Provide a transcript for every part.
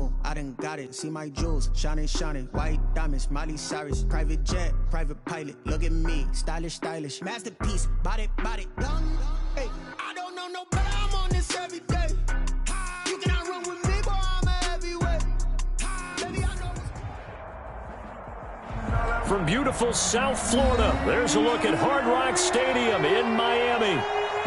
moon. I done got it. See my jewels, shining, shining. White diamonds, Miley Cyrus. Private jet, private pilot. Look at me, stylish, stylish. Masterpiece, body, body. Hey, I don't know no better. I'm on this every day. You cannot run with me, boy. I'm a heavyweight. Baby, I know this. From beautiful South Florida, there's a look at Hard Rock Stadium in Miami.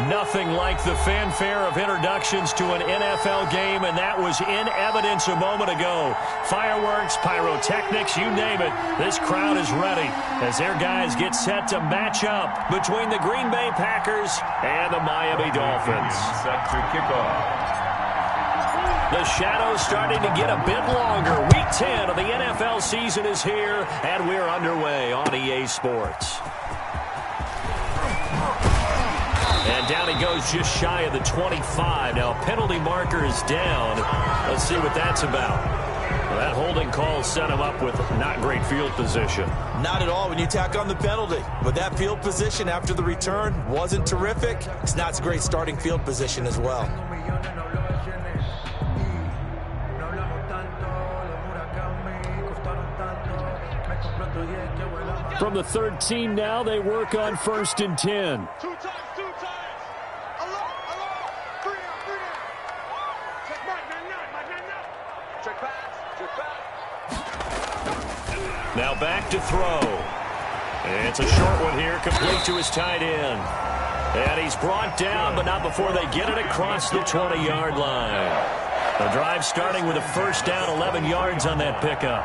Nothing like the fanfare of introductions to an NFL game, and that was in evidence a moment ago. Fireworks, pyrotechnics, you name it. This crowd is ready as their guys get set to match up between the Green Bay Packers and the Miami Dolphins. Set to kick off. The shadow's starting to get a bit longer. Week 10 of the NFL season is here, and we're underway on EA Sports. And down he goes just shy of the 25. Now, penalty marker is down. Let's see what that's about. Well, that holding call set him up with not great field position. Not at all when you tack on the penalty. But that field position after the return wasn't terrific. It's not a great starting field position as well. From the 13 now, they work on 1st and 10. Two times. Now back to throw. It's a short one here, complete to his tight end. And he's brought down, but not before they get it across the 20-yard line. The drive starting with a first down, 11 yards on that pickup.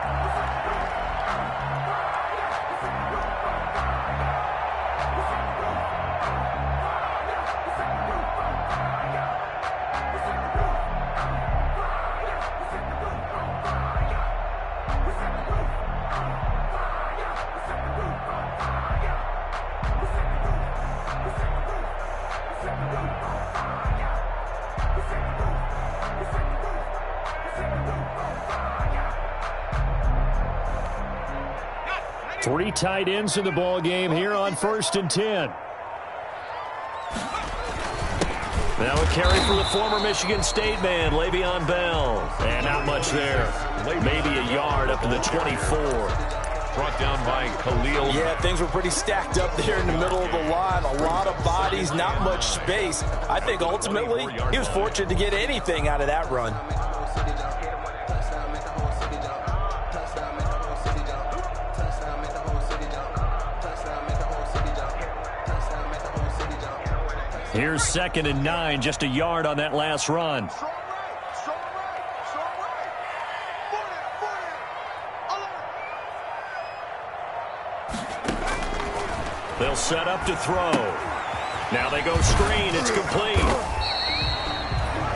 Three tight ends in the ball game here on 1st and 10. Now a carry for the former Michigan State man, Le'Veon Bell. And not much there. Maybe a yard up to the 24. Brought down by Khalil. Yeah, things were pretty stacked up there in the middle of the line. A lot of bodies, not much space. I think ultimately he was fortunate to get anything out of that run. Here's 2nd and 9, just a yard on that last run. They'll set up to throw. Now they go screen. It's complete.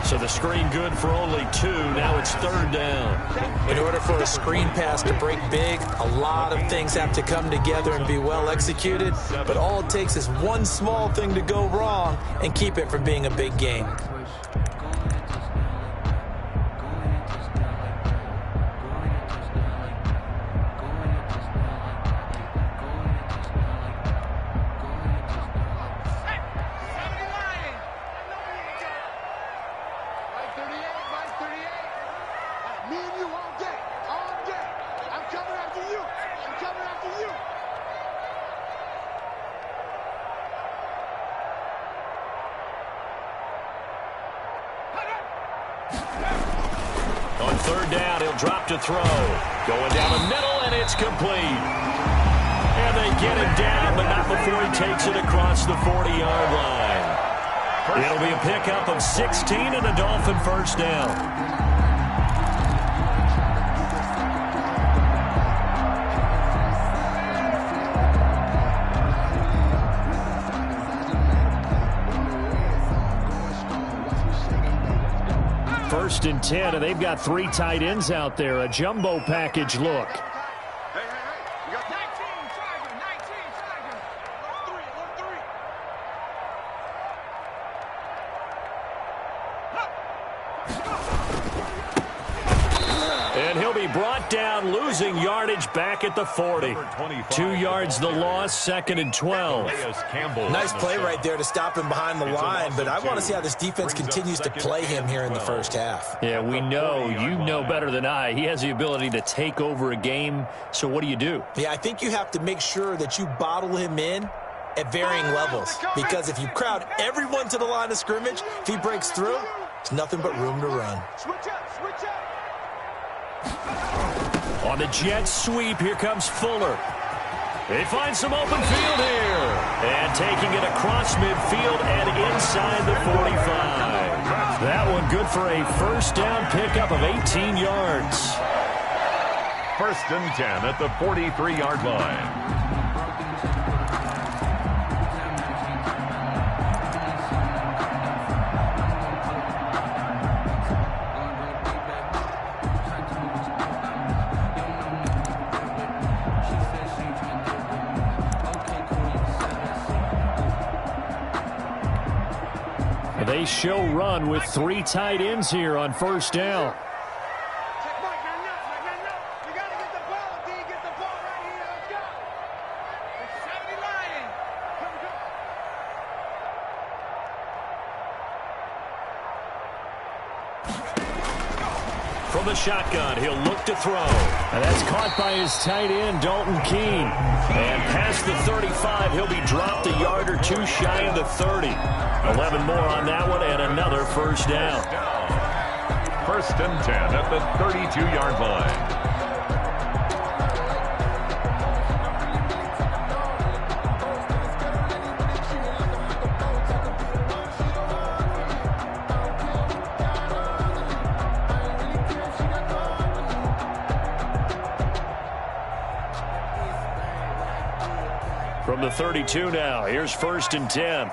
So the screen good for only 2. Now it's 3rd down. In order for a screen pass to break big, a lot of things have to come together and be well executed. But all it takes is one small thing to go wrong and keep it from being a big game. On 3rd down, he'll drop to throw. Going down the middle, and it's complete. And they get him down, but not before he takes it across the 40-yard line. It'll be a pickup of 16 and a Dolphin first down. First and 10, and they've got 3 tight ends out there. A jumbo package look. Hey, you got 19 Tiger, 19 Tiger. 1-3. and he'll be brought down, losing yardage back at the 40. 2 yards the loss, 2nd and 12. Nice play right there to stop him behind the line, but I want to see how this defense continues to play him here in the first half. Yeah, we know. You know better than I. He has the ability to take over a game, so what do you do? Yeah, I think you have to make sure that you bottle him in at varying levels, because if you crowd everyone to the line of scrimmage, if he breaks through, there's nothing but room to run. On the Jets sweep, here comes Fuller. They find some open field here. And taking it across midfield and inside the 45. That one good for a first down pickup of 18 yards. 1st and 10 at the 43-yard line. They show run with 3 tight ends here on first down. From the shotgun, he'll look to throw. And that's caught by his tight end, Dalton Keene. And past the 35, he'll be dropped a yard or 2 shy of the 30. 11 more on that one and another first down. 1st and 10 at the 32-yard line. From the 32 now, here's 1st and 10.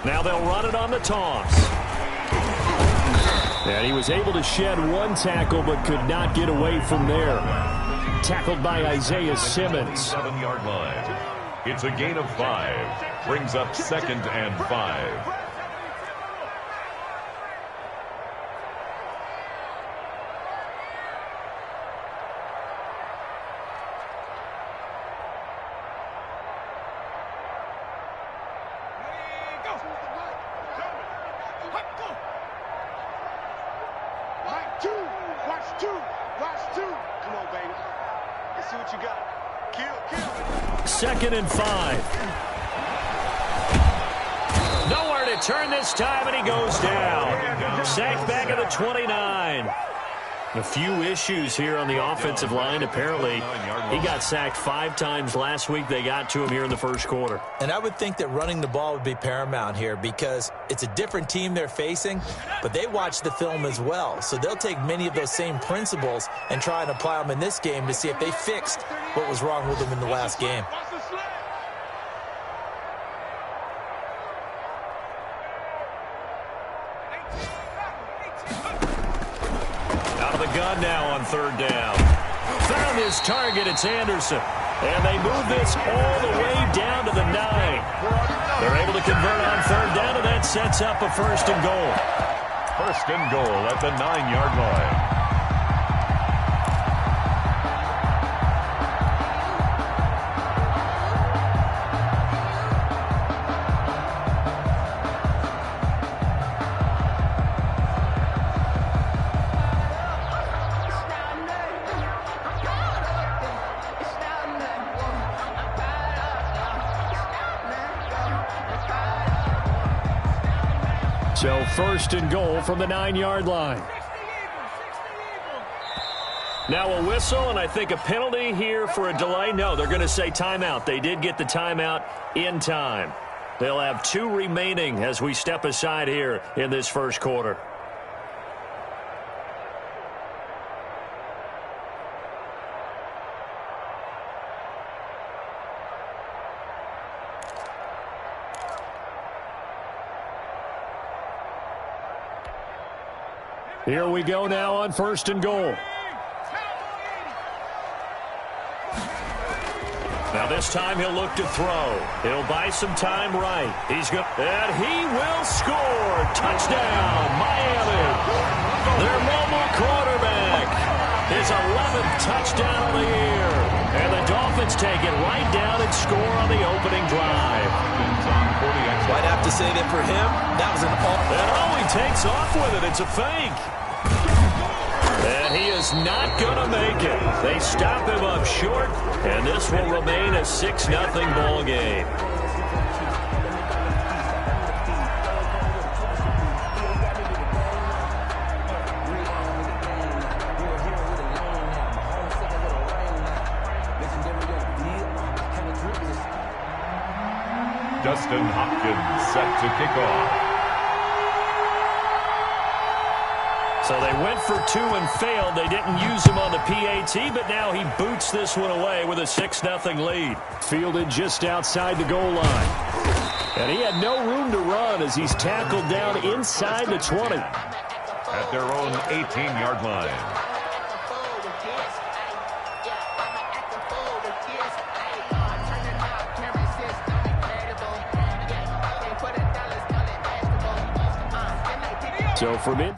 Now they'll run it on the toss. And he was able to shed 1 tackle but could not get away from there. Tackled by Isaiah Simmons. 7-yard line. It's a gain of 5. Brings up 2nd and 5. Second and 5. Nowhere to turn this time, and he goes down. Sacked back at the 29. A few issues here on the offensive line. Apparently, he got sacked 5 times last week. They got to him here in the first quarter. And I would think that running the ball would be paramount here because it's a different team they're facing, but they watch the film as well. So they'll take many of those same principles and try and apply them in this game to see if they fixed what was wrong with them in the last game. Gun now on 3rd down. Found his target. It's Anderson. And they move this all the way down to the 9. They're able to convert on 3rd down, and that sets up a 1st and goal. 1st and goal at the 9-yard line. So 1st and goal from the 9-yard line. Now a whistle, and I think a penalty here for a delay. No, they're going to say timeout. They did get the timeout in time. They'll have 2 remaining as we step aside here in this first quarter. Here we go now on 1st and goal. Now this time he'll look to throw. He'll buy some time right. And he will score. Touchdown, Miami. Their mobile quarterback. His 11th touchdown of the year. And the Dolphins take it right down and score on the opening drive. I'd have to say that for him, that was an And he takes off with it. It's a fake. And he is not going to make it. They stop him up short, and this will remain a 6-0 ball game. Justin Hopkins set to kick off. So they went for 2 and failed. They didn't use him on the PAT, but now he boots this one away with a 6-0 lead. Fielded just outside the goal line. And he had no room to run as he's tackled down inside the 20. At their own 18-yard line. So from it.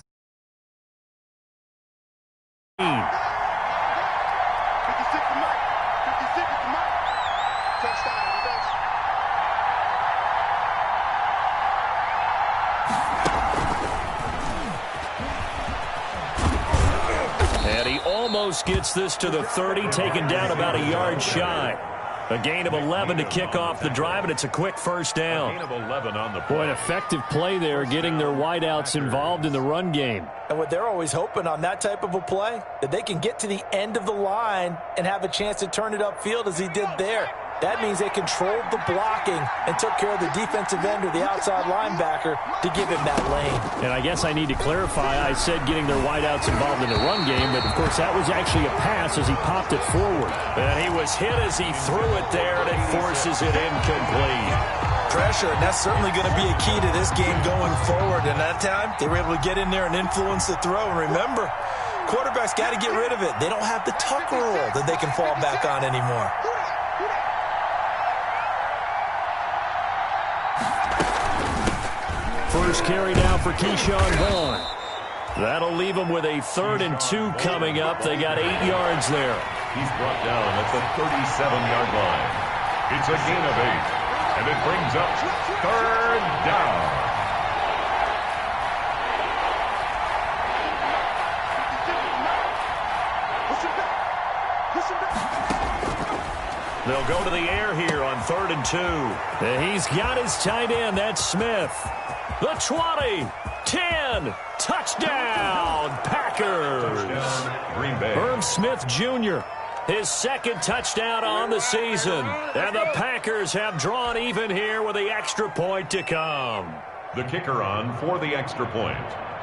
And he almost gets this to the 30, taken down about a yard shy. A gain of 11 to kick off the drive, and it's a quick first down. A gain of 11 on the play. Boy, an effective play there, getting their wideouts involved in the run game. And what they're always hoping on that type of a play, that they can get to the end of the line and have a chance to turn it upfield as he did there. That means they controlled the blocking and took care of the defensive end or the outside linebacker to give him that lane. And I guess I need to clarify, I said getting their wideouts involved in the run game, but of course that was actually a pass as he popped it forward. And he was hit as he threw it there, and it forces it incomplete. Pressure, and that's certainly going to be a key to this game going forward. And that time, they were able to get in there and influence the throw. And remember, quarterbacks got to get rid of it. They don't have the tuck rule that they can fall back on anymore. First carry down for Keyshawn Vaughn. That'll leave them with a 3rd and 2 coming up. They got 8 yards there. He's brought down at the 37-yard line. It's a gain of 8, and it brings up 3rd down. They'll go to the air here on 3rd and 2. And he's got his tight end. That's Smith. The 20, 10, touchdown, Packers. Touchdown, Green Bay. Herb Smith Jr., his 2nd touchdown on the season. And the Packers have drawn even here with the extra point to come. The kicker on for the extra point.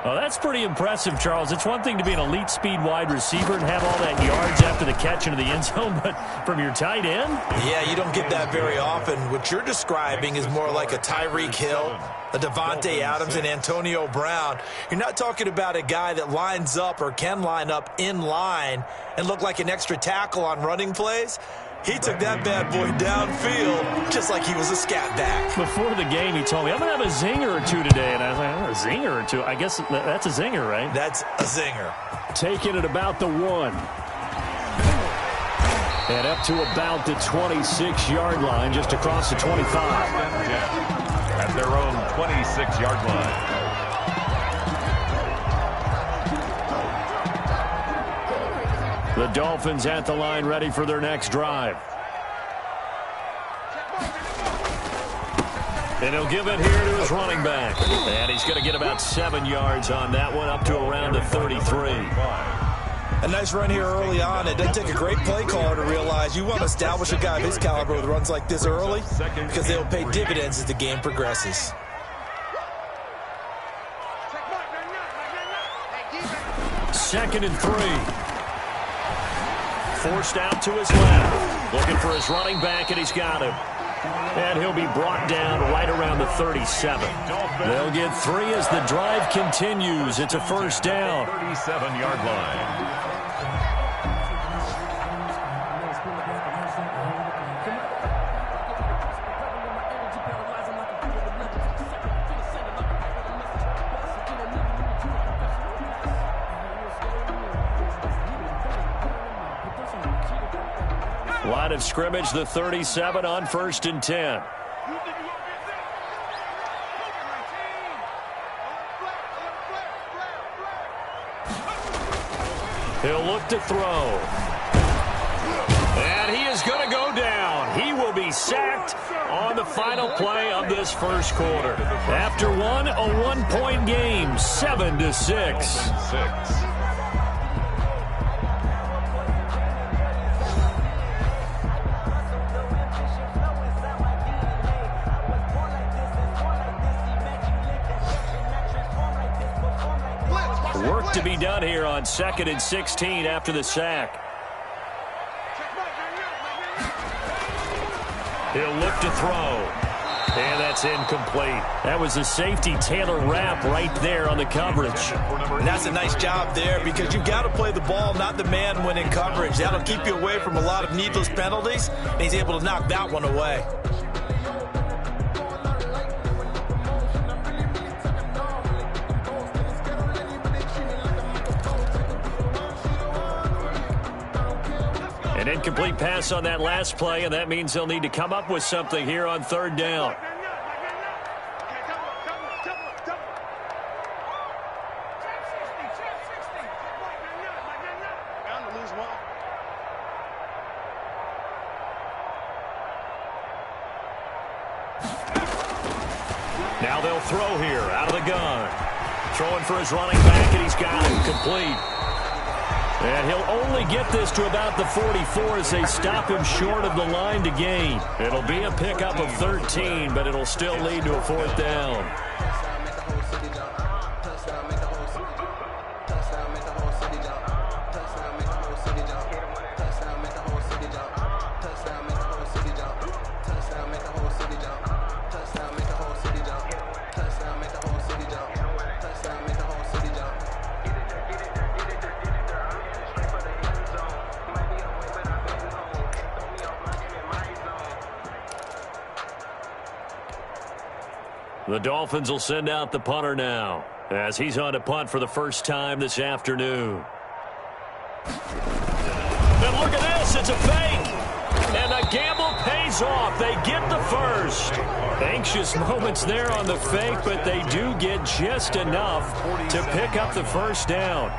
Oh, that's pretty impressive, Charles. It's one thing to be an elite speed wide receiver and have all that yards after the catch into the end zone, but from your tight end? Yeah, you don't get that very often. What you're describing is more like a Tyreek Hill, a Devontae Adams, and Antonio Brown. You're not talking about a guy that lines up or can line up in line and look like an extra tackle on running plays. He took that bad boy downfield just like he was a scat back. Before the game, he told me, I'm going to have a zinger or two today. And I was like, a zinger or two? I guess that's a zinger, right? That's a zinger. Taking it about the 1. And up to about the 26-yard line, just across the 25. At their own 26-yard line. The Dolphins at the line, ready for their next drive. And he'll give it here to his running back. And he's going to get about 7 yards on that one, up to around the 33. A nice run here early on. It doesn't take a great play caller to realize you want to establish a guy of his caliber with runs like this early because they'll pay dividends as the game progresses. Second and 3. Forced out to his left. Looking for his running back, and he's got him. And he'll be brought down right around the 37. They'll get 3 as the drive continues. It's a first down. 37-yard line. Line of scrimmage, the 37 on 1st and 10. He'll look to throw. And he is going to go down. He will be sacked on the final play of this first quarter. After one, a 1-point game, 7-6. Work to be done here on 2nd and 16 after the sack. He'll look to throw. And that's incomplete. That was a safety Taylor Rapp right there on the coverage. And that's a nice job there because you've got to play the ball, not the man when in coverage. That'll keep you away from a lot of needless penalties. And he's able to knock that one away. An incomplete pass on that last play, and that means they'll need to come up with something here on 3rd down. Now they'll throw here out of the gun. Throwing for his running back, and he's got it complete. And he'll only get this to about the 44 as they stop him short of the line to gain. It'll be a pickup of 13, but it'll still lead to a 4th down. The Dolphins will send out the punter now as he's on to punt for the first time this afternoon. And look at this, it's a fake. And the gamble pays off. They get the first. Anxious moments there on the fake, but they do get just enough to pick up the first down.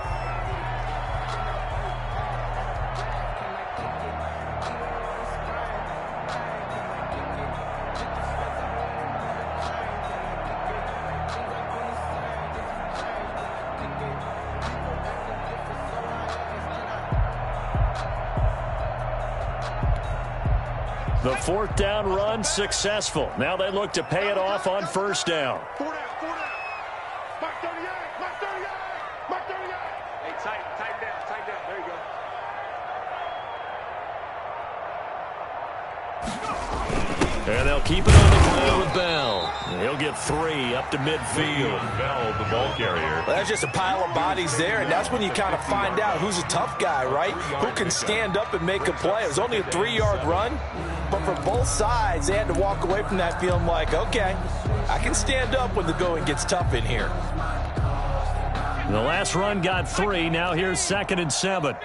The 4th down run successful. Now they look to pay it off on 1st down. 4 down. Mark 38. Mark 38. Hey, tighten down. There you go. And they'll keep it on the ground with Bell. And he'll get 3 up to midfield. Bell, the ball carrier. Well, that's just a pile of bodies there, and that's when you kind of find out who's a tough guy, right? Who can stand up and make a play. It was only a 3-yard run, but for both sides, they had to walk away from that feeling like, okay, I can stand up when the going gets tough in here. The last run got 3. Now here's 2nd and 7.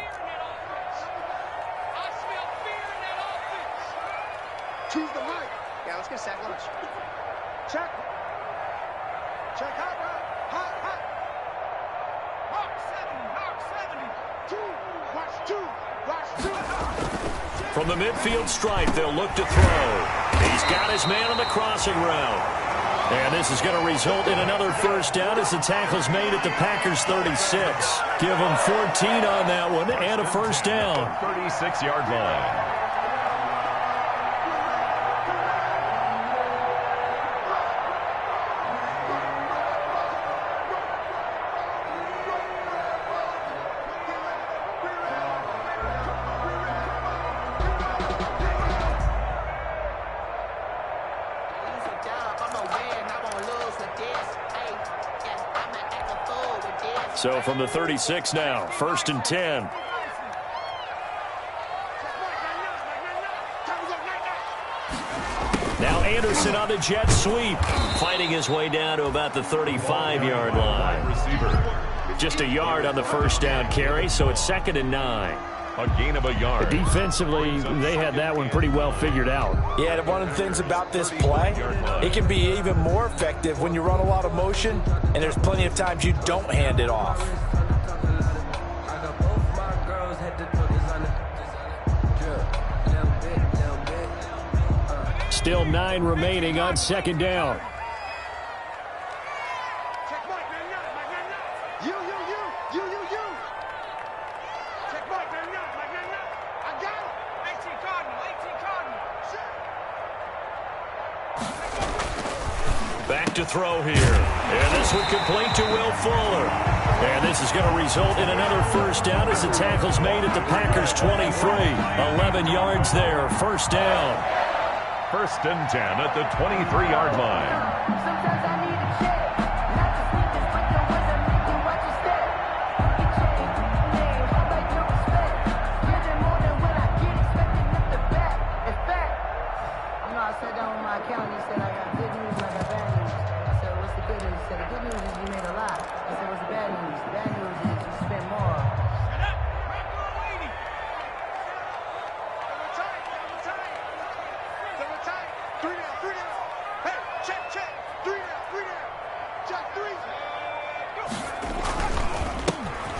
Choose the right. Yeah, let's get sack lunch. Check. Hot. Mark 70. Watch two. From the midfield stripe, they'll look to throw. He's got his man on the crossing route. And this is going to result in another first down as the tackle's made at the Packers' 36. Give them 14 on that one and a first down. 36-yard line. So from the 36 now, 1st and 10. Now Anderson on the jet sweep, fighting his way down to about the 35-yard line. Just a yard on the first down carry, so it's 2nd and 9. A gain of a yard. Defensively, they had that one pretty well figured out. Yeah, one of the things about this play, it can be even more effective when you run a lot of motion, and there's plenty of times you don't hand it off. Still 9 remaining on 2nd down. Back to throw here. And this one complete to Will Fuller. And this is going to result in another first down as the tackle's made at the Packers' 23. 11 yards there, first down. 1st and 10 at the 23-yard line. Sometimes I need a check. Not to sleep this with the wizard, make you watch your step. Get change, name, I like no respect. Get it more than what I get, expecting up the back. In fact, I sat down with my accountant, he said I got good news and I got bad news. I said, what's the good news? He said, the good news is you made a lot. I said, what's the bad news? The bad news is you spent more.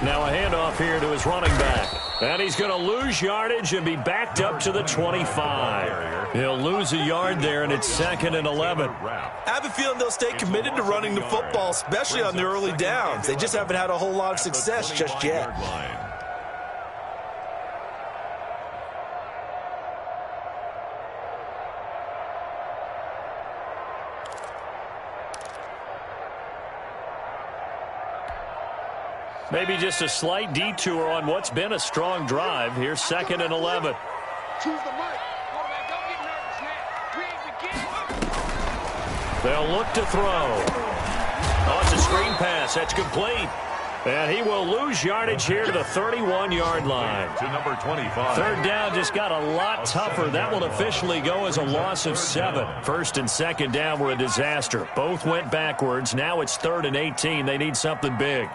Now a handoff here to his running back. And he's going to lose yardage and be backed up to the 25. He'll lose a yard there, and it's 2nd and 11. I have a feeling they'll stay committed to running the football, especially on the early downs. They just haven't had a whole lot of success just yet. Maybe just a slight detour on what's been a strong drive. Here's 2nd and 11. Choose the mic. Quarterback, don't get nervous, man. We ain't beginning. They'll look to throw. Oh, it's a screen pass. That's complete. And he will lose yardage here to the 31-yard line. To number 25. 3rd down just got a lot tougher. That will officially go as a loss of 7. 1st and 2nd down were a disaster. Both went backwards. Now it's 3rd and 18. They need something big.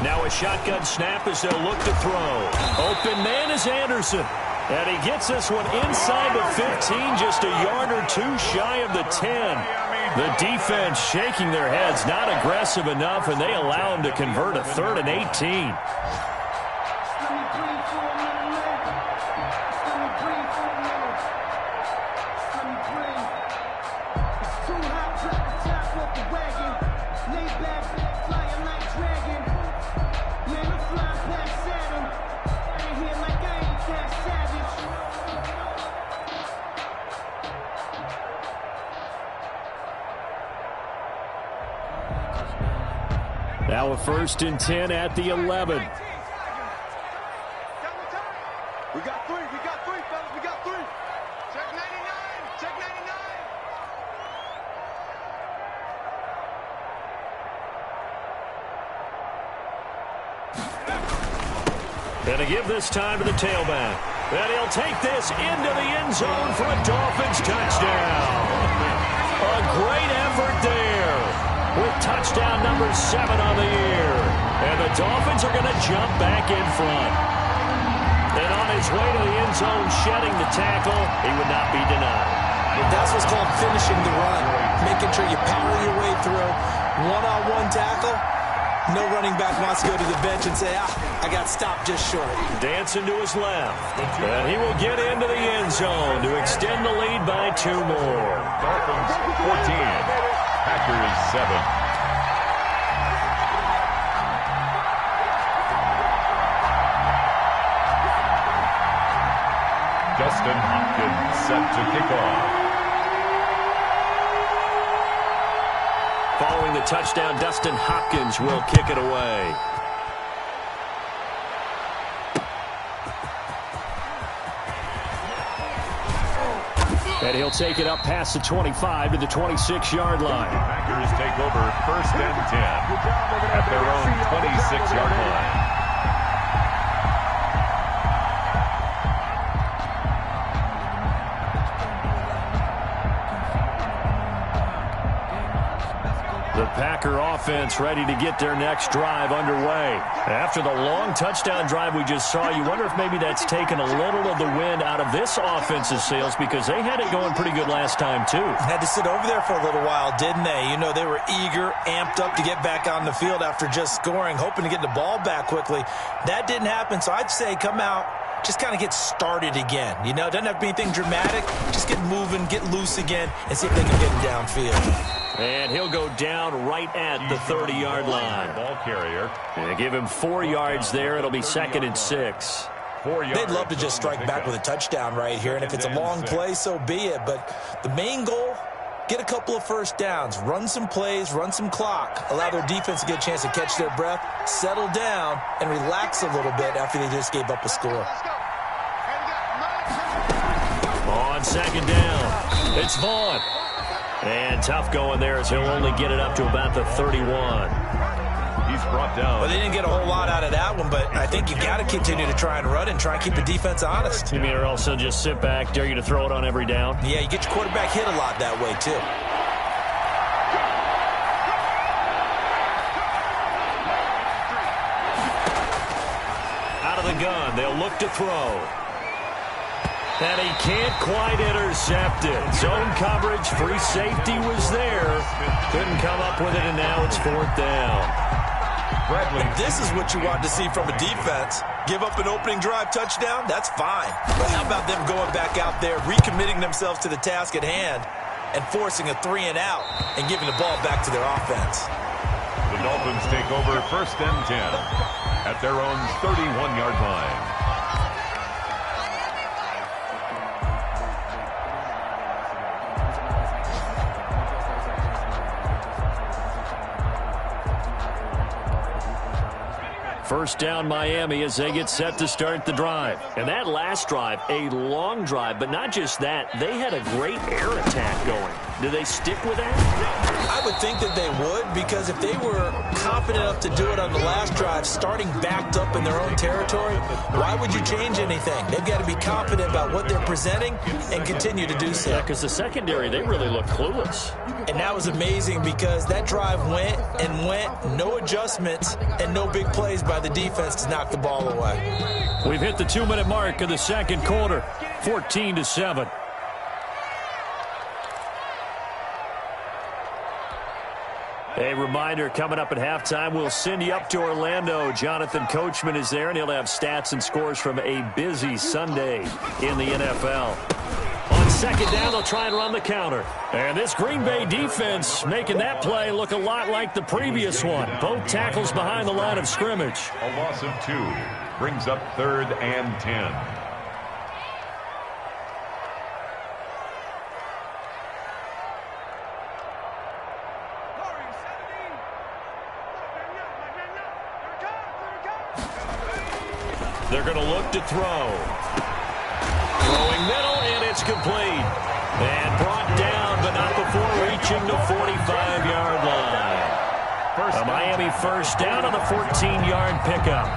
Now a shotgun snap as they'll look to throw. Open man is Anderson. And he gets this one inside the 15, just a yard or two shy of the 10. The defense shaking their heads, not aggressive enough, and they allow him to convert a 3rd and 18. Now a 1st and 10 at the 11. We got 3, fellas, we got 3. Check 99, check 99. And to give this time to the tailback. And he'll take this into the end zone for a Dolphins touchdown. A great effort there, with touchdown number 7 on the year. And the Dolphins are going to jump back in front. And on his way to the end zone, shedding the tackle, he would not be denied. That's what's called finishing the run, making sure you power your way through. One-on-one tackle, no running back wants to go to the bench and say, I got stopped just short. Dancing to his left. And he will get into the end zone to extend the lead by 2 more. Dolphins 14. Packers 7. Dustin Hopkins set to kick off. Following the touchdown, Dustin Hopkins will kick it away. And he'll take it up past the 25 to the 26-yard line. Packers take over 1st and 10 at their own 26-yard line. The Packer offense ready to get their next drive underway. After the long touchdown drive we just saw, you wonder if maybe that's taken a little of the wind out of this offense's sails, because they had it going pretty good last time, too. Had to sit over there for a little while, didn't they? You know, they were eager, amped up to get back on the field after just scoring, hoping to get the ball back quickly. That didn't happen, so I'd say come out, just kind of get started again. You know, it doesn't have to be anything dramatic. Just get moving, get loose again, and see if they can get him downfield. And he'll go down right at the 30-yard line. Ball carrier. And give him 4 yards there. It'll be 2nd and 6. 4 yards. They'd love to just strike back with a touchdown right here, and if it's a long play, so be it. But the main goal, get a couple of first downs, run some plays, run some clock, allow their defense to get a chance to catch their breath, settle down, and relax a little bit after they just gave up a score. On 2nd down, it's Vaughn. And tough going there as he'll only get it up to about the 31. He's brought down. Well, they didn't get a whole lot out of that one, but I think you got to continue to try and run and try and keep the defense honest. You mean or else he'll just sit back, dare you to throw it on every down? Yeah, you get your quarterback hit a lot that way, too. Out of the gun, they'll look to throw. And he can't quite intercept it. Zone coverage, free safety was there. Couldn't come up with it, and now it's 4th down. Bradley. This is what you want to see from a defense. Give up an opening drive touchdown, that's fine. But how about them going back out there, recommitting themselves to the task at hand, and forcing a 3-and-out and giving the ball back to their offense. The Dolphins take over 1st and 10 at their own 31-yard line. First down Miami as they get set to start the drive. And that last drive, a long drive, but not just that. They had a great air attack going. Do they stick with that? I would think that they would, because if they were confident enough to do it on the last drive, starting backed up in their own territory, why would you change anything? They've got to be confident about what they're presenting and continue to do so. Yeah, because the secondary, they really look clueless. And that was amazing because that drive went and went, no adjustments and no big plays by the defense to knock the ball away. We've hit the 2-minute mark of the second quarter, 14-7. A reminder, coming up at halftime, we'll send you up to Orlando. Jonathan Coachman is there, and he'll have stats and scores from a busy Sunday in the NFL. On 2nd down, they'll try and run the counter. And this Green Bay defense making that play look a lot like the previous one. Both tackles behind the line of scrimmage. A loss of 2 brings up 3rd and 10. They're going to look to throw. Throwing middle, and it's complete. And brought down, but not before reaching the 45-yard line. A Miami first down on the 14-yard pickup.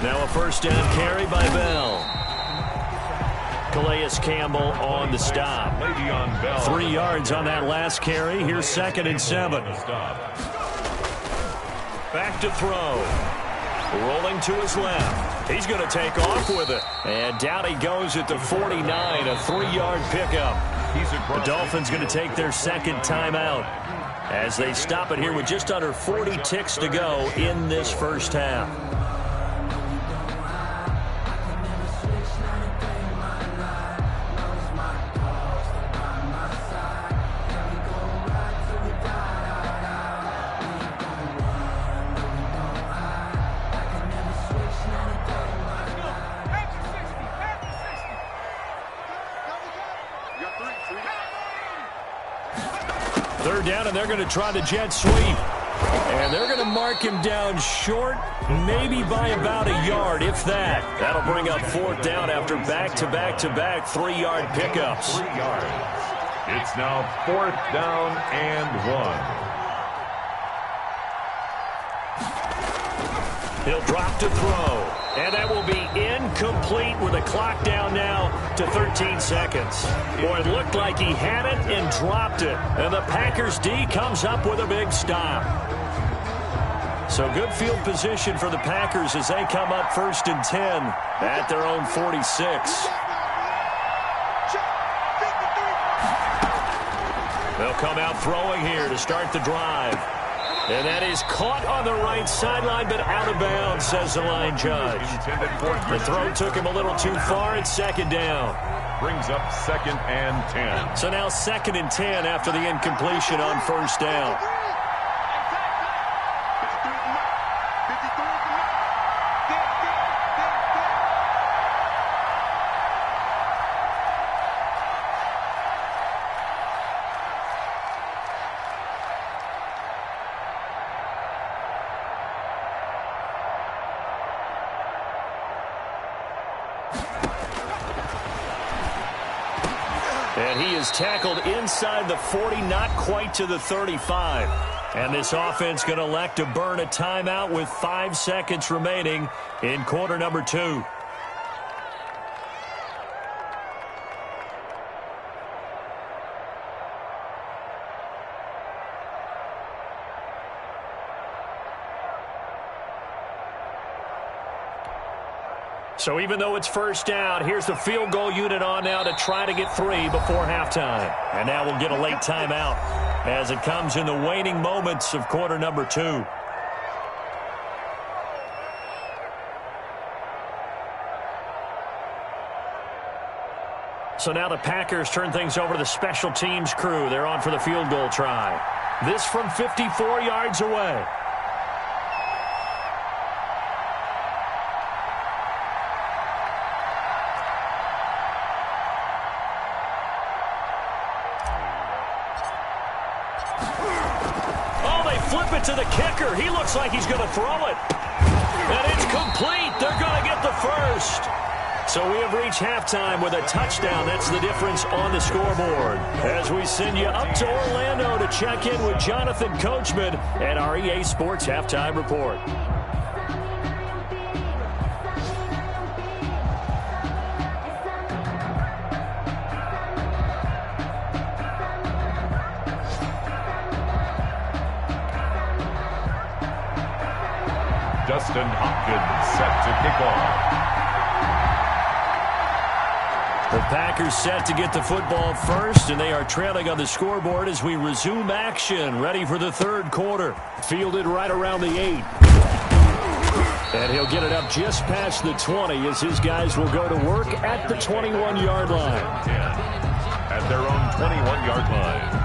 Now a first down carry by Bell. Calais Campbell on the stop. 3 yards on that last carry. Here's 2nd and 7. Back to throw. Rolling to his left. He's going to take off with it. And down he goes at the 49, a 3-yard pickup. The Dolphins going to take their 2nd timeout as they stop it here with just under 40 ticks to go in this first half. Third down, and they're going to try the jet sweep. And they're going to mark him down short, maybe by about a yard, if that. That'll bring up 4th down after back-to-back-to-back 3-yard pickups. 3 yards. It's now 4th down and 1. He'll drop to throw. And that will be incomplete with a clock down now to 13 seconds. Boy, it looked like he had it and dropped it. And the Packers D comes up with a big stop. So good field position for the Packers as they come up 1st and 10 at their own 46. They'll come out throwing here to start the drive. And that is caught on the right sideline, but out of bounds, says the line judge. The throw took him a little too far. It's 2nd down. Brings up 2nd and 10. So now 2nd and 10 after the incompletion on 1st down. And he is tackled inside the 40, not quite to the 35. And this offense going to elect to burn a timeout with 5 seconds remaining in quarter number 2. So even though it's 1st down, here's the field goal unit on now to try to get 3 before halftime. And now we'll get a late timeout as it comes in the waning moments of quarter number 2. So now the Packers turn things over to the special teams crew. They're on for the field goal try. This from 54 yards away. Flip it to the kicker. He looks like he's going to throw it. And it's complete. They're going to get the first. So we have reached halftime with a touchdown. That's the difference on the scoreboard. As we send you up to Orlando to check in with Jonathan Coachman at our EA Sports Halftime Report. Justin Hopkins set to kick off. The Packers set to get the football first, and they are trailing on the scoreboard as we resume action, ready for the 3rd quarter. Fielded right around the 8. And he'll get it up just past the 20 as his guys will go to work at the 21-yard line. At their own 21-yard line.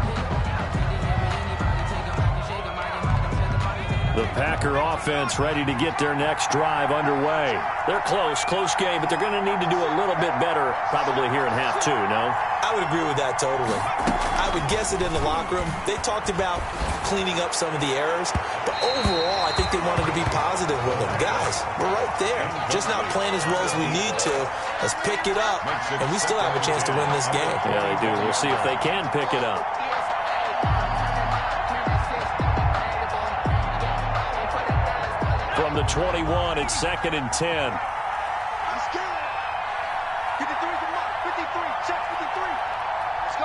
The Packer offense ready to get their next drive underway. They're close game, but they're going to need to do a little bit better probably here in half 2, no? I would agree with that totally. I would guess it in the locker room. They talked about cleaning up some of the errors, but overall, I think they wanted to be positive with them. Guys, we're right there. Just not playing as well as we need to. Let's pick it up, and we still have a chance to win this game. Yeah, they do. We'll see if they can pick it up. From the 21, it's 2nd and 10. Let's get it. 53's the mark. 53. Check 53. Let's go.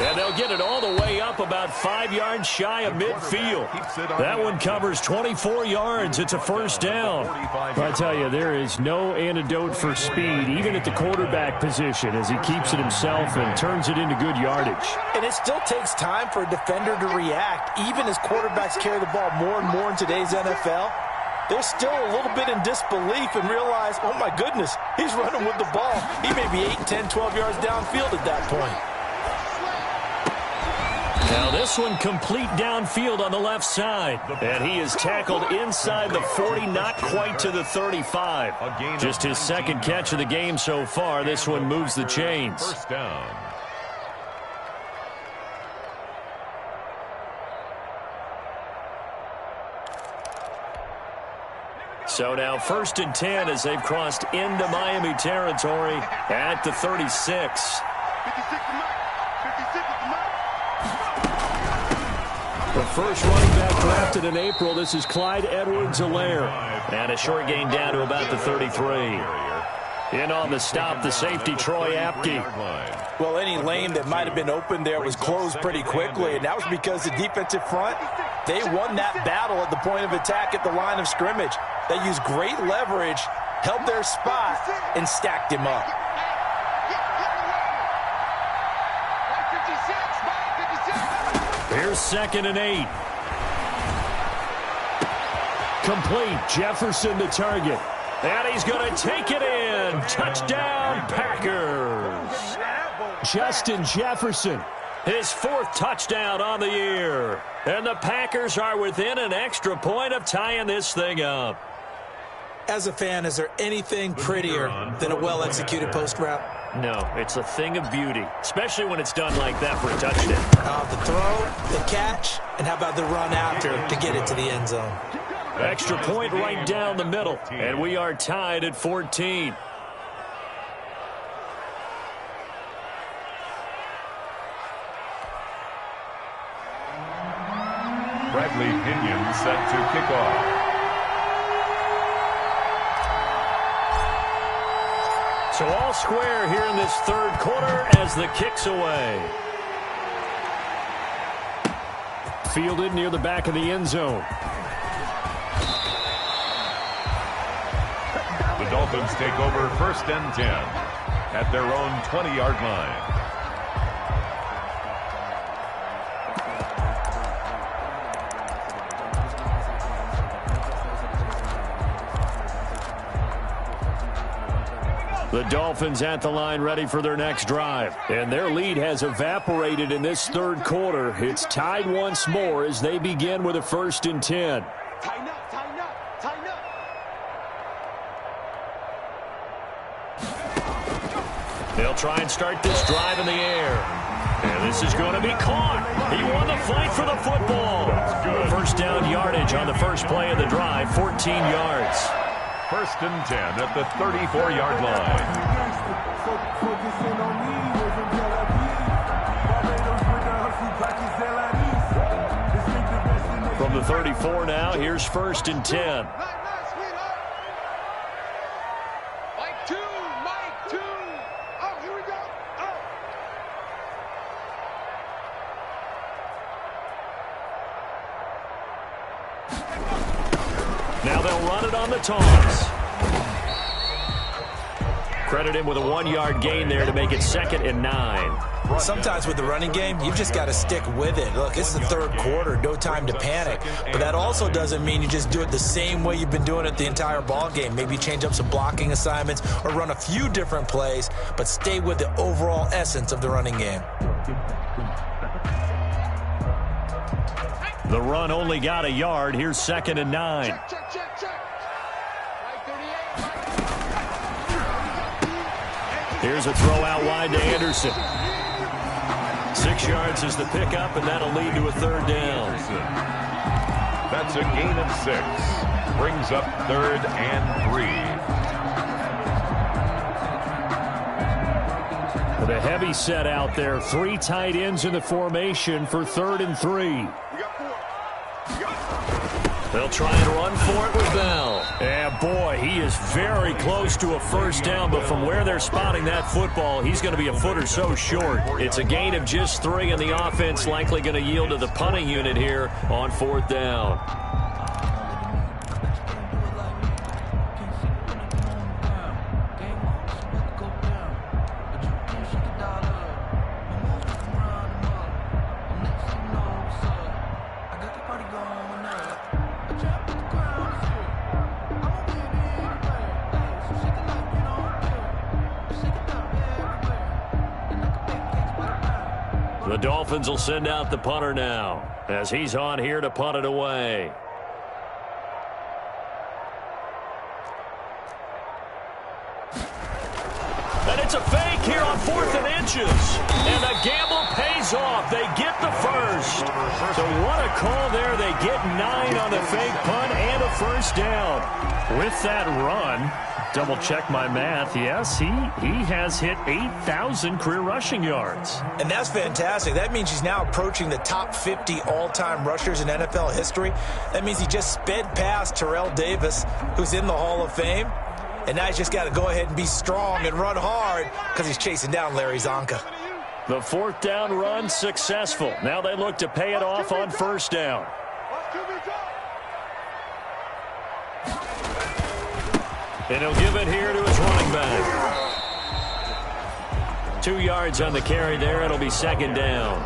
And they'll get it all the way up about 5 yards shy of midfield. That one covers 24 yards. It's a 1st down. I tell you, there is no antidote for speed, even at the quarterback position, as he keeps it himself and turns it into good yardage. And it still takes time for a defender to react, even as quarterbacks carry the ball more and more in today's NFL. They're still a little bit in disbelief and realize, oh my goodness, he's running with the ball. He may be 8, 10, 12 yards downfield at that point. Now this one complete downfield on the left side. And he is tackled inside the 40, not quite to the 35. Just his second catch of the game so far. This one moves the chains. First down. So now 1st and 10 as they've crossed into Miami territory at the 36. 56 to Mike. 56 to Mike. The first running back drafted in April. This is Clyde Edwards-Helaire. And a short gain down to about the 33. In on the stop, the safety, Troy Apke. Well, any lane that might have been open there was closed pretty quickly, and that was because the defensive front, they won that battle at the point of attack at the line of scrimmage. They used great leverage, held their spot, and stacked him up. Here's 2nd and 8. Complete. Jefferson the target. And he's going to take it in. Touchdown, Packers. Justin Jefferson, his 4th touchdown on the year. And the Packers are within an extra point of tying this thing up. As a fan, is there anything prettier than a well-executed post route? No, it's a thing of beauty, especially when it's done like that for a touchdown. The throw, the catch, and how about the run after to get it to the end zone? Extra point right down the middle, and we are tied at 14. Bradley Pinion set to kick off. So all square here in this 3rd quarter as the kick's away. Fielded near the back of the end zone. The Dolphins take over 1st and 10 at their own 20-yard line. The Dolphins at the line ready for their next drive. And their lead has evaporated in this 3rd quarter. It's tied once more as they begin with a 1st and 10. Tighten up, tighten up, tighten up. They'll try and start this drive in the air. And this is going to be caught. He won the fight for the football. 1st down yardage on the first play of the drive, 14 yards. 1st and 10 at the 34-yard line. From the 34 now, here's 1st and 10. Mike 2, Mike 2. Oh, here we go. Oh. Now they'll run it on the toss. Credit him with a 1-yard gain there to make it 2nd and 9. Sometimes with the running game, you've just got to stick with it. Look, it's the 3rd quarter, no time to panic. But that also doesn't mean you just do it the same way you've been doing it the entire ball game. Maybe change up some blocking assignments or run a few different plays, but stay with the overall essence of the running game. The run only got a yard. Here's 2nd and 9. Check, check, check, check. Mike 38. Here's a throw out wide to Anderson. 6 yards is the pickup, and that'll lead to a 3rd down. That's a gain of 6. Brings up 3rd and 3. With a heavy set out there, 3 tight ends in the formation for 3rd and 3. They'll try and run for it with Bell. And boy, he is very close to a 1st down, but from where they're spotting that football, he's going to be a foot or so short. It's a gain of just 3, and the offense likely going to yield to the punting unit here on 4th down. The Dolphins will send out the punter now as he's on here to punt it away. And it's a fake here on 4th and inches. And the gamble pays off. They get the first. So what a call there. They get 9 on the fake punt and a first down. With that run, double check my math. Yes, he has hit 8,000 career rushing yards. And that's fantastic. That means he's now approaching the top 50 all-time rushers in NFL history. That means he just sped past Terrell Davis, who's in the Hall of Fame. And now he's just got to go ahead and be strong and run hard because he's chasing down Larry Zonka. The 4th down run successful. Now they look to pay it off on 1st down. And he'll give it here to his running back. 2 yards on the carry there. It'll be 2nd down.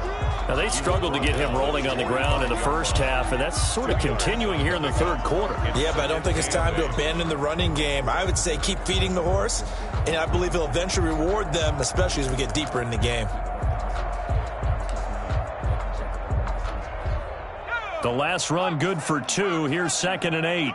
Now, they struggled to get him rolling on the ground in the first half, and that's sort of continuing here in the 3rd quarter. Yeah, but I don't think it's time to abandon the running game. I would say keep feeding the horse, and I believe he'll eventually reward them, especially as we get deeper in the game. The last run good for 2. Here's 2nd and 8.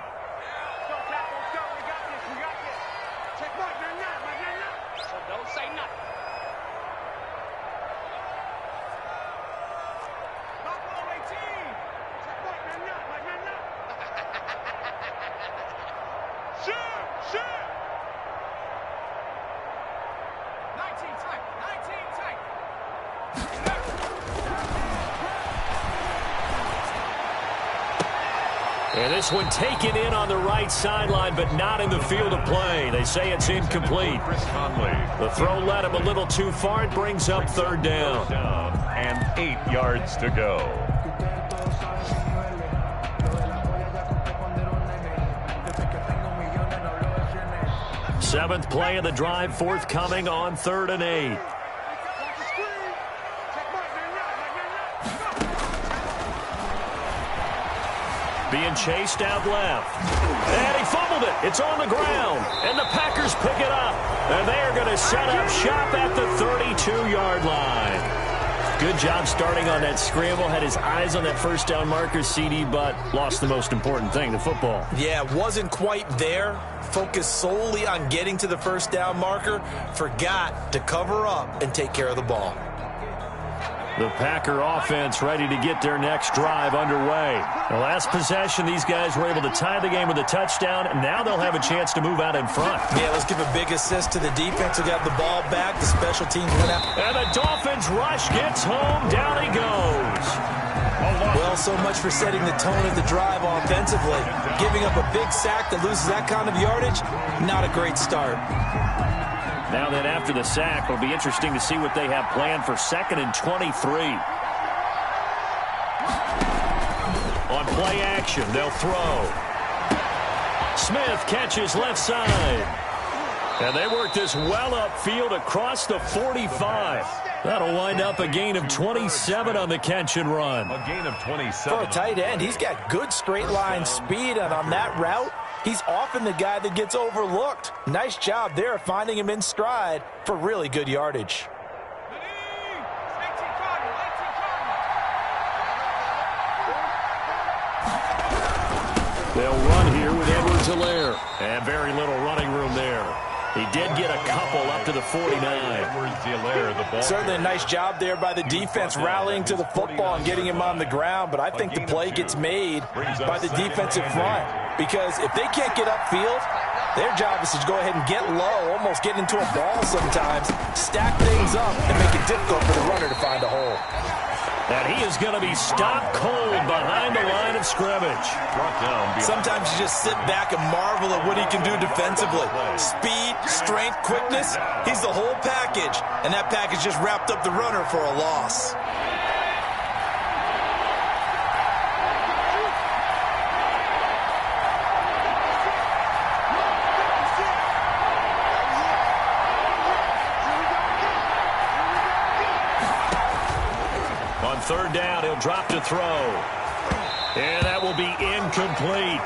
And this one taken in on the right sideline, but not in the field of play. They say it's incomplete. The throw led him a little too far. It brings up 3rd down. And 8 yards to go. Seventh play of the drive, forthcoming on 3rd and 8. Being chased out left. And he fumbled it. It's on the ground. And the Packers pick it up. And they are going to set up shop at the 32-yard line. Good job starting on that scramble. Had his eyes on that 1st down marker, CD, but lost the most important thing, the football. Yeah, wasn't quite there. Focused solely on getting to the 1st down marker. Forgot to cover up and take care of the ball. The Packer offense ready to get their next drive underway. The last possession, these guys were able to tie the game with a touchdown, and now they'll have a chance to move out in front. Yeah, let's give a big assist to the defense who got the ball back. The special teams went out. And the Dolphins rush gets home. Down he goes. Well, so much for setting the tone of the drive offensively. Giving up a big sack that loses that kind of yardage, not a great start. Now then, after the sack, it'll be interesting to see what they have planned for 2nd and 23. On play action, they'll throw. Smith catches left side. And they work this well upfield across the 45. That'll wind up a gain of 27 on the catch and run. A gain of 27. For a tight end, he's got good straight line speed, and on that route, he's often the guy that gets overlooked. Nice job there finding him in stride for really good yardage. They'll run here with Edwards-Helaire. And very little running room there. He did get a couple up to the 49. Certainly a nice job there by the defense rallying to the football and getting him on the ground, but I think the play gets made by the defensive front because if they can't get upfield, their job is to go ahead and get low, almost get into a ball sometimes, stack things up, and make it difficult for the runner to find a hole. And he is going to be stopped cold behind the line of scrimmage. Sometimes you just sit back and marvel at what he can do defensively. Speed, strength, quickness, he's the whole package. And that package just wrapped up the runner for a loss. On 3rd down, he'll drop to throw. And that will be incomplete.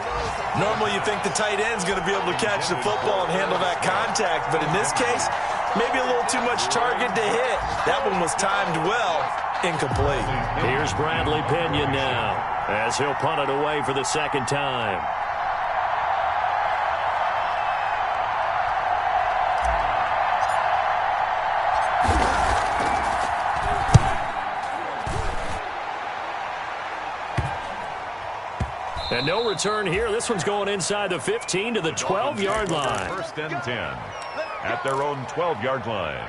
Normally you think the tight end's going to be able to catch the football and handle that contact, but in this case, maybe a little too much target to hit. That one was timed well, incomplete. Here's Bradley Pinion now as he'll punt it away for the second time. And no return here. This one's going inside the 15 to the 12-yard line. First and 10 at their own 12-yard line.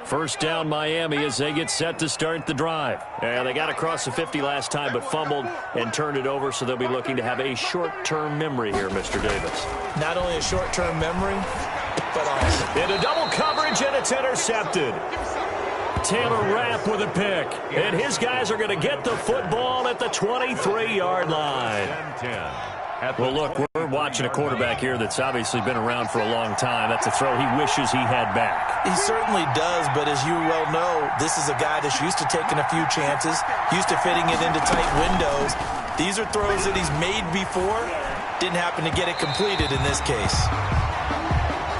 First down Miami as they get set to start the drive. And they got across the 50 last time but fumbled and turned it over, so they'll be looking to have a short-term memory here, Mr. Davis. Not only a short-term memory, but awesome. Into double coverage, and it's intercepted. Taylor Rapp with a pick. And his guys are going to get the football at the 23-yard line. Well, look, we're watching a quarterback here that's obviously been around for a long time. That's a throw he wishes he had back. He certainly does, but as you well know, this is a guy that's used to taking a few chances, used to fitting it into tight windows. These are throws that he's made before. Didn't happen to get it completed in this case.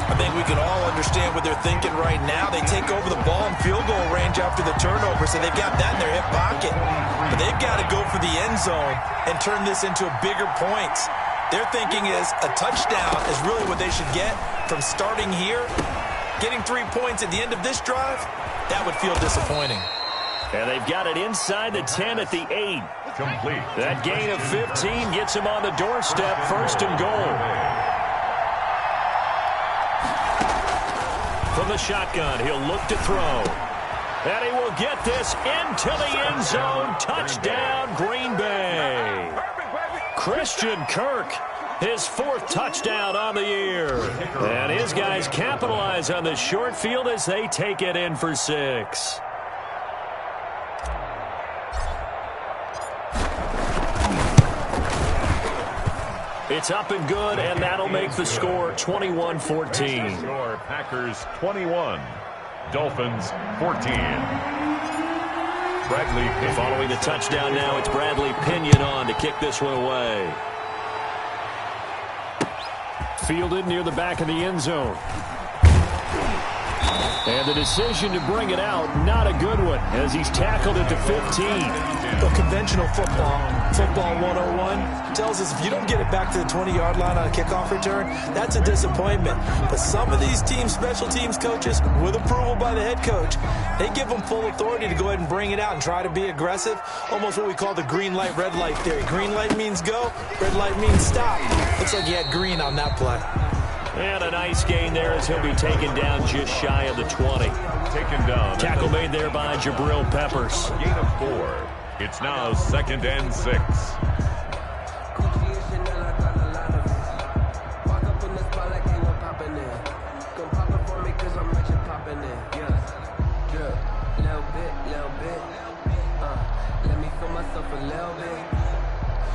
I think we can all understand what they're thinking right now. They take over the ball in field goal range after the turnover, so they've got that in their hip pocket. But they've got to go for the end zone and turn this into bigger points. Their thinking is a touchdown is really what they should get from starting here. Getting 3 points at the end of this drive, that would feel disappointing. And they've got it inside the 10 at the 8. Complete. That gain of 15 gets him on the doorstep, first and goal. From the shotgun, he'll look to throw. And he will get this into the end zone. Touchdown, Green Bay. Christian Kirk, his 4th touchdown on the year. And his guys capitalize on the short field as they take it in for 6. It's up and good, and that'll make the score 21-14. Score Packers 21, Dolphins 14. Bradley Pinion. Following the touchdown now, it's Bradley Pinion on to kick this one away. Fielded near the back of the end zone. And the decision to bring it out, not a good one, as he's tackled at the 15. But conventional football 101, tells us if you don't get it back to the 20-yard line on a kickoff return, that's a disappointment. But some of these teams, special teams coaches, with approval by the head coach, they give them full authority to go ahead and bring it out and try to be aggressive, almost what we call the green light, red light theory. Green light means go, red light means stop. Looks like he had green on that play. And a nice gain there as he'll be taken down just shy of the 20. Taken down. Tackle made there by Jabril Peppers. Gain of 4. It's now 2nd and 6.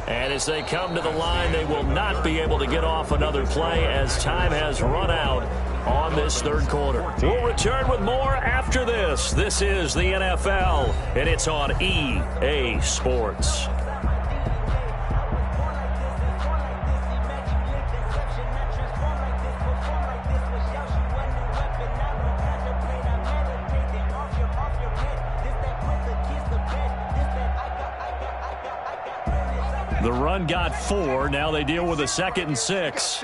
And as they come to the line, they will not be able to get off another play as time has run out on this 3rd quarter. We'll return with more after this. This is the NFL, and it's on EA Sports. The run got 4. Now they deal with a 2nd and 6.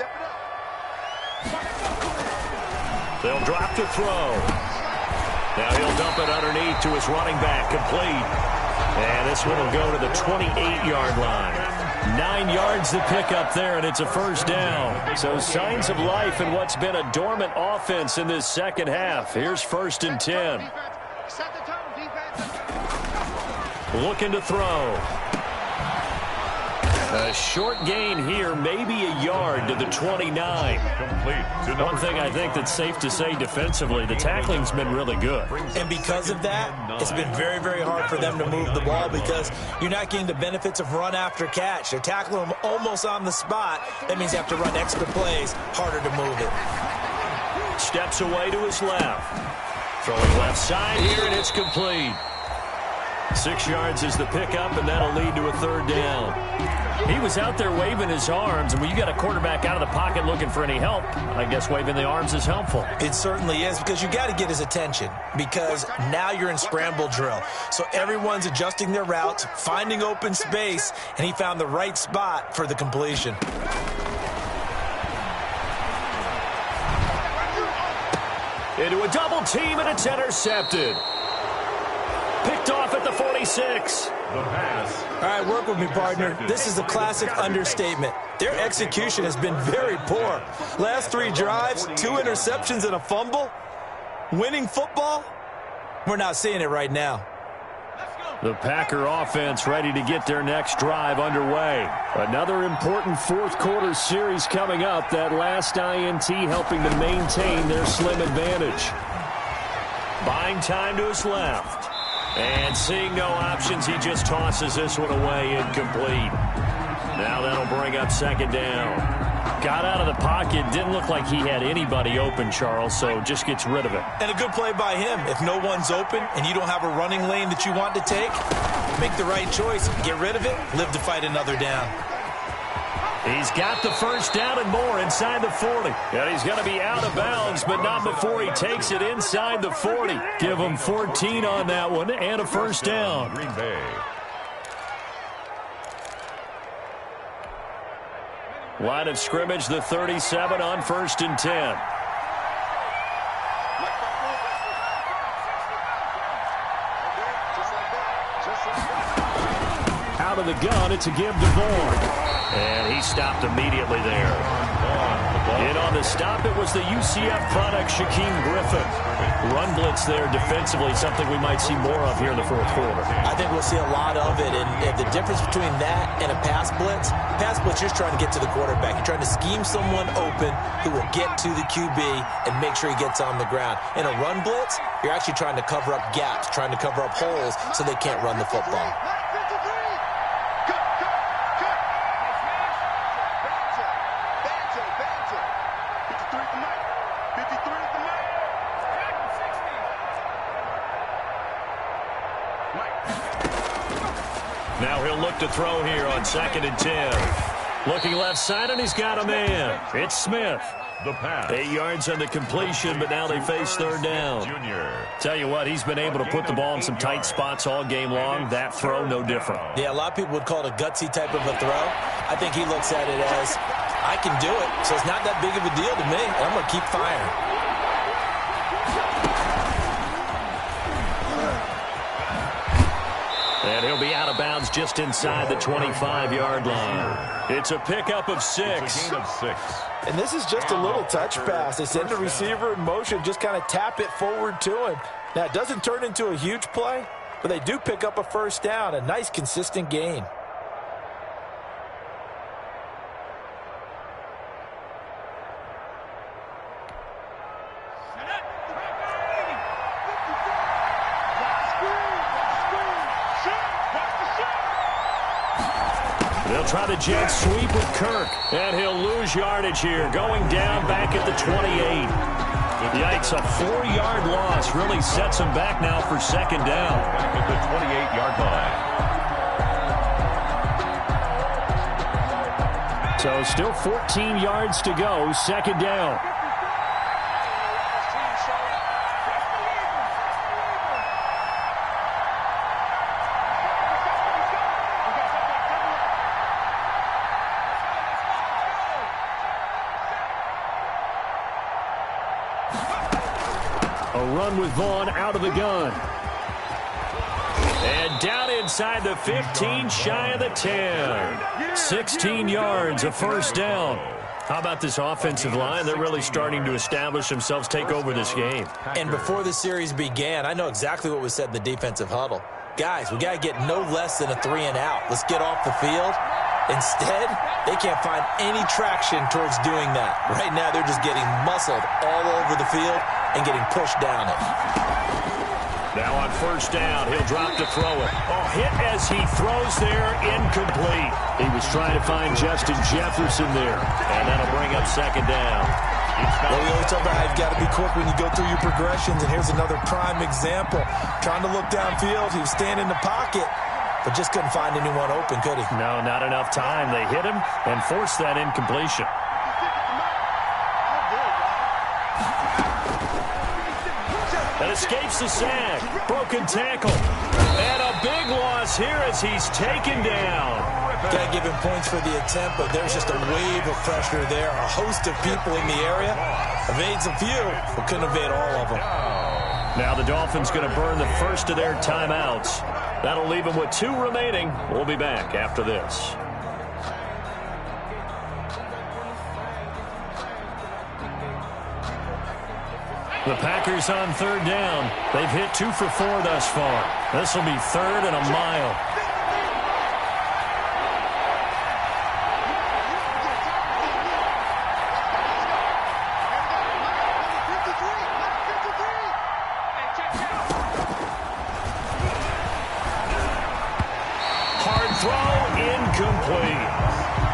They'll drop to throw. Now he'll dump it underneath to his running back. Complete. And this one will go to the 28-yard line. 9 yards to pick up there, and it's a first down. So signs of life in what's been a dormant offense in this second half. Here's 1st and 10. Looking to throw. A short gain here, maybe a yard to the 29. Complete. One thing I think that's safe to say defensively, the tackling's been really good. And because of that, it's been very, very hard for them to move the ball because you're not getting the benefits of run after catch. They're tackling them almost on the spot. That means you have to run extra plays, harder to move it. Steps away to his left. Throwing left side here, and it's complete. 6 yards is the pickup, and that'll lead to a 3rd down. He was out there waving his arms, and when you got a quarterback out of the pocket looking for any help, I guess waving the arms is helpful. It certainly is, because you got to get his attention, because now you're in scramble drill. So everyone's adjusting their routes, finding open space, and he found the right spot for the completion. Into a double team, and it's intercepted. Picked off at the 46. The pass. All right, work with me, partner. This is a classic understatement. Their execution has been very poor. Last 3 drives, 2 interceptions and a fumble. Winning football? We're not seeing it right now. The Packer offense ready to get their next drive underway. Another important fourth quarter series coming up. That last INT helping to maintain their slim advantage. Buying time to his left. And seeing no options, he just tosses this one away, incomplete. Now that'll bring up second down. Got out of the pocket, didn't look like he had anybody open, Charles, so just gets rid of it. And a good play by him. If no one's open and you don't have a running lane that you want to take, make the right choice. Get rid of it, live to fight another down. He's got the first down and more inside the 40. And he's going to be out of bounds, but not before he takes it inside the 40. Give him 14 on that one and a first down. Green Bay. Line of scrimmage, the 37 on 1st and 10. Out of the gun, it's a give to Vaughn. And he stopped immediately there. And on the stop, it was the UCF product, Shaquem Griffin. Run blitz there defensively, something we might see more of here in the fourth quarter. I think we'll see a lot of it. And the difference between that and a pass blitz, you're just trying to get to the quarterback. You're trying to scheme someone open who will get to the QB and make sure he gets on the ground. In a run blitz, you're actually trying to cover up gaps, trying to cover up holes so they can't run the football. Now he'll look to throw here on 2nd and 10. Looking left side, and he's got a man. It's Smith. The pass. 8 yards on the completion, but now they face third down. Junior. Tell you what, he's been able to put the ball in some tight spots all game long. That throw, no different. Yeah, a lot of people would call it a gutsy type of a throw. I think he looks at it as, I can do it, so it's not that big of a deal to me, and I'm going to keep firing. And he'll be out of bounds just inside the 25-yard line. It's a pickup of 6. It's a gain of 6. And this is just a little touch pass. They send the receiver in motion, just kind of tap it forward to him. Now, it doesn't turn into a huge play, but they do pick up a first down, a nice, consistent gain. They'll try the jet sweep with Kirk, and he'll lose yardage here, going down back at the 28. Yikes, a 4-yard loss really sets him back now for second down. Back at the 28-yard line. So still 14 yards to go, second down. A run with Vaughn out of the gun. And down inside the 15, shy of the 10. 16 yards, a first down. How about this offensive line? They're really starting to establish themselves, take over this game. And before the series began, I know exactly what was said in the defensive huddle. Guys, we got to get no less than a 3-and-out. Let's get off the field. Instead, they can't find any traction towards doing that. Right now, they're just getting muscled all over the field and getting pushed down it. Now on first down, he'll drop to throw it. Oh, hit as he throws there, incomplete. He was trying to find Justin Jefferson there, and that'll bring up second down. Well, we always talk about how you've got to be quick when you go through your progressions, and here's another prime example. Trying to look downfield, he was staying in the pocket, but just couldn't find anyone open, could he? No, not enough time. They hit him and forced that incompletion. And escapes the sack. Broken tackle. And a big loss here as he's taken down. Got to give him points for the attempt, but there's just a wave of pressure there. A host of people in the area. Evades a few, but couldn't evade all of them. Now the Dolphins going to burn the first of their timeouts. That'll leave them with 2 remaining. We'll be back after this. The Packers on 3rd down. They've hit 2 for 4 thus far. This will be 3rd and a mile. Hard throw, incomplete.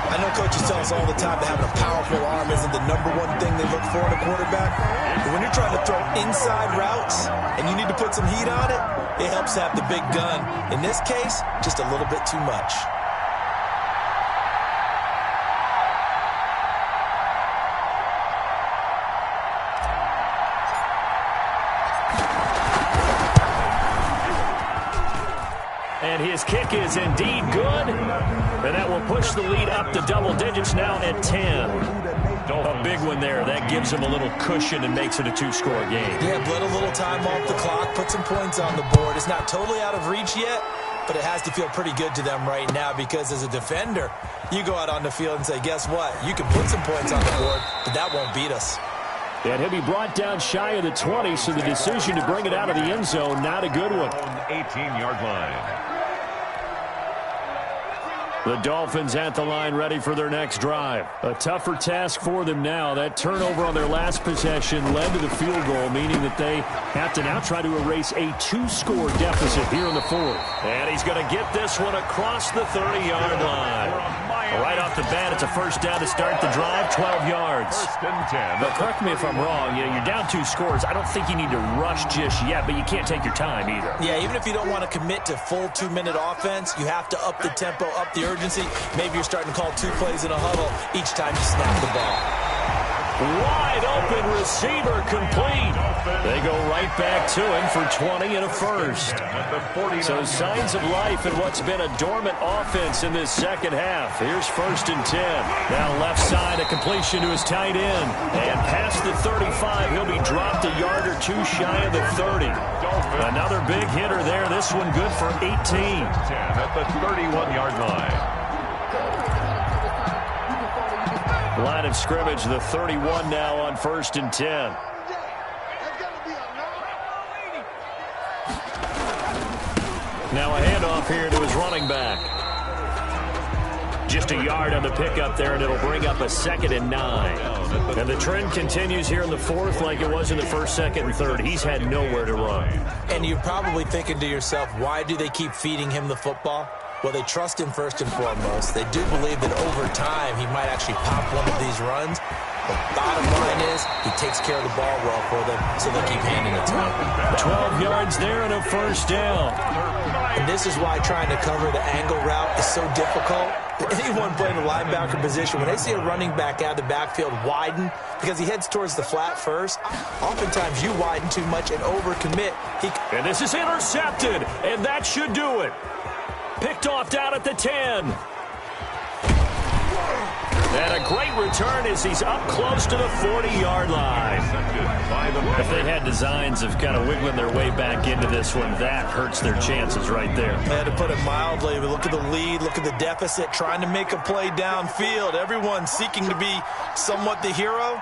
I know coaches tell us all the time that having a powerful arm isn't the #1 thing they look for in a quarterback. But when you're trying to throw inside routes and you need to put some heat on it, it helps have the big gun. In this case, just a little bit too much. And his kick is indeed good. And that will push the lead up to double digits now at 10. A big one there. That gives him a little cushion and makes it a 2-score game. Yeah, bled a little time off the clock, put some points on the board. It's not totally out of reach yet, but it has to feel pretty good to them right now because as a defender, you go out on the field and say, guess what? You can put some points on the board, but that won't beat us. And he'll be brought down shy of the 20, so the decision to bring it out of the end zone, not a good one. 18-yard line. The Dolphins at the line ready for their next drive. A tougher task for them now. That turnover on their last possession led to the field goal, meaning that they have to now try to erase a 2-score deficit here in the 4th. And he's going to get this one across the 30-yard line. Right off the bat, it's a first down to start the drive, 12 yards. First and 10. But correct me if I'm wrong, you're down 2 scores. I don't think you need to rush just yet, but you can't take your time either. Yeah, even if you don't want to commit to full 2-minute offense, you have to up the tempo, up the urgency. Maybe you're starting to call 2 plays in a huddle each time you snap the ball. Wide open receiver complete. They go right back to him for 20 and a first. So signs of life in what's been a dormant offense in this second half. Here's 1st and 10. Now left side, a completion to his tight end. And past the 35, he'll be dropped a yard or 2 shy of the 30. Another big hitter there. This one good for 18. At the 31-yard line. Line of scrimmage, the 31 now on 1st and 10. Now a handoff here to his running back. Just a yard on the pickup there, and it'll bring up a 2nd and 9. And the trend continues here in the 4th like it was in the 1st, 2nd, and 3rd. He's had nowhere to run. And you're probably thinking to yourself, why do they keep feeding him the football? Well, they trust him first and foremost. They do believe that over time he might actually pop one of these runs. The bottom line is he takes care of the ball well for them, so they keep handing it to him. 12 yards there and a first down. And this is why trying to cover the angle route is so difficult. Anyone playing the linebacker position, when they see a running back out of the backfield widen, because he heads towards the flat first, oftentimes you widen too much and overcommit. And this is intercepted, and that should do it. Picked off down at the 10. And a great return as he's up close to the 40-yard line. If they had designs of kind of wiggling their way back into this one, that hurts their chances right there. They had to put it mildly. Look at the lead, look at the deficit, trying to make a play downfield. Everyone seeking to be somewhat the hero.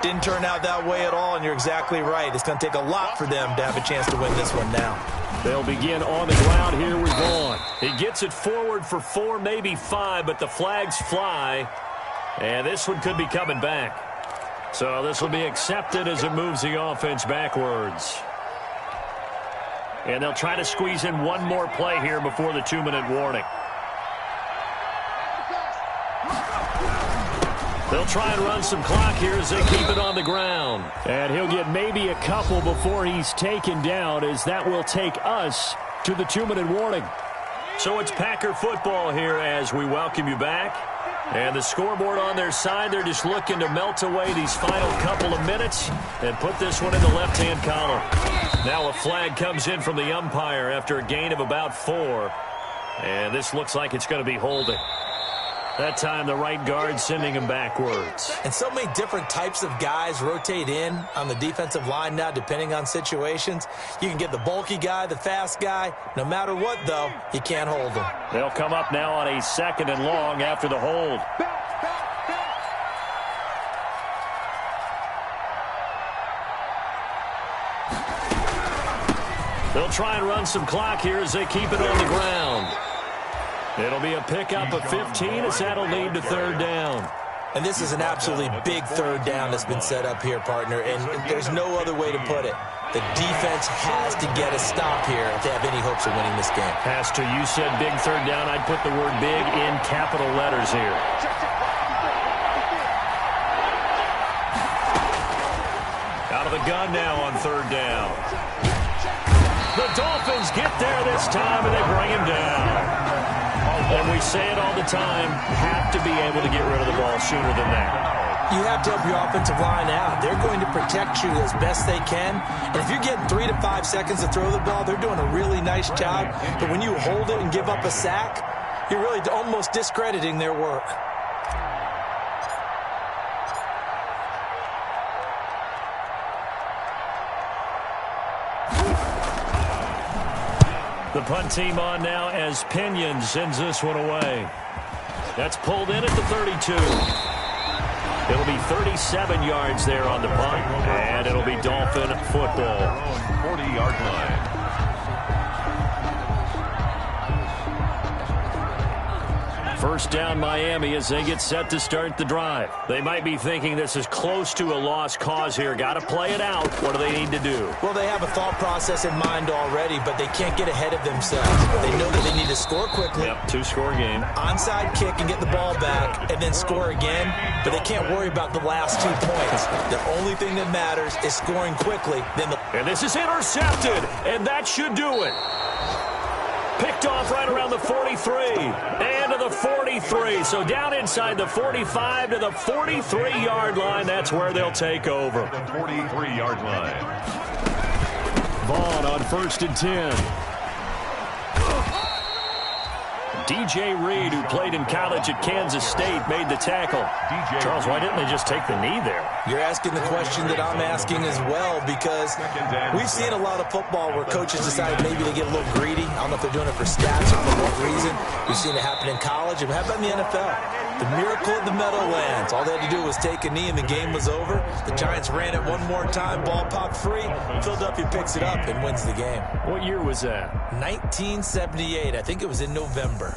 Didn't turn out that way at all, and you're exactly right. It's going to take a lot for them to have a chance to win this one now. They'll begin on the ground here with Vaughn. He gets it forward for 4, maybe 5, but the flags fly. And this one could be coming back. So this will be accepted as it moves the offense backwards. And they'll try to squeeze in one more play here before the 2-minute warning. They'll try and run some clock here as they keep it on the ground. And he'll get maybe a couple before he's taken down, as that will take us to the 2-minute warning. So it's Packer football here as we welcome you back. And the scoreboard on their side, they're just looking to melt away these final couple of minutes and put this one in the left-hand column. Now a flag comes in from the umpire after a gain of about 4. And this looks like it's going to be holding. That time the right guard sending him backwards. And so many different types of guys rotate in on the defensive line now depending on situations. You can get the bulky guy, the fast guy. No matter what, though, you can't hold him. They'll come up now on a 2nd and long after the hold. They'll try and run some clock here as they keep it on the ground. It'll be a pickup of 15 as that'll lead to 3rd down. And this is an absolutely big 3rd down that's been set up here, partner, and there's no other way to put it. The defense has to get a stop here if they have any hopes of winning this game. Pastor, you said big 3rd down. I'd put the word big in capital letters here. Out of the gun now on 3rd down. The Dolphins get there this time, and they bring him down. And we say it all the time, have to be able to get rid of the ball sooner than that. You have to help your offensive line out. They're going to protect you as best they can. And if you're getting 3 to 5 seconds to throw the ball, they're doing a really nice job. But when you hold it and give up a sack, you're really almost discrediting their work. The punt team on now as Pinion sends this one away. That's pulled in at the 32. It'll be 37 yards there on the punt, and it'll be Dolphin football. 40-yard line. First down Miami as they get set to start the drive. They might be thinking this is close to a lost cause here. Got to play it out. What do they need to do? Well, they have a thought process in mind already, but they can't get ahead of themselves. They know that they need to score quickly. Yep, 2-score game. Onside kick and get the ball back and then score again, but they can't worry about the last 2 points. The only thing that matters is scoring quickly. And this is intercepted, and that should do it. Picked off right around the 43 and to the 43. So down inside the 45 to the 43-yard line. That's where they'll take over. The 43-yard line. Vaughn on 1st and 10. DJ Reed, who played in college at Kansas State, made the tackle. Charles, why didn't they just take the knee there? You're asking the question that I'm asking as well, because we've seen a lot of football where coaches decide maybe to get a little greedy. I don't know if they're doing it for stats or for what reason. We've seen it happen in college. And how about in the NFL? The miracle of the Meadowlands. All they had to do was take a knee and the game was over. The Giants ran it one more time. Ball popped free. Philadelphia picks it up and wins the game. What year was that? 1978. I think it was in November.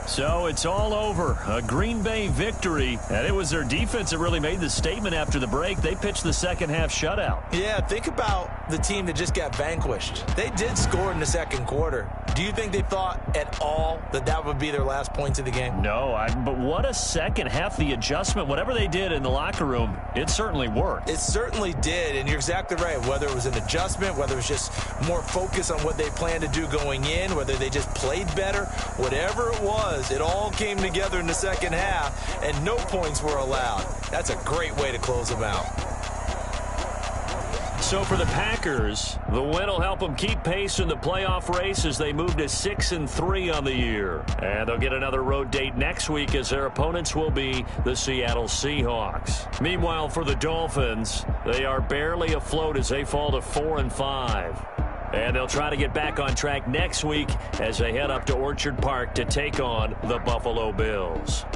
So it's all over. A Green Bay victory, and it was their defense that really made the statement after the break. They pitched the second-half shutout. Yeah, think about the team that just got vanquished. They did score in the second quarter. Do you think they thought at all that that would be their last points of the game? No, but what a second half. The adjustment, whatever they did in the locker room, it certainly worked. It certainly did, and you're exactly right. Whether it was an adjustment, whether it was just more focus on what they planned to do going in, whether they just played better, whatever it was, it all came together in the second half, and no points were allowed. That's a great way to close them out. So for the Packers, the win will help them keep pace in the playoff race as they move to 6-3 on the year. And they'll get another road date next week as their opponents will be the Seattle Seahawks. Meanwhile, for the Dolphins, they are barely afloat as they fall to 4-5. And they'll try to get back on track next week as they head up to Orchard Park to take on the Buffalo Bills.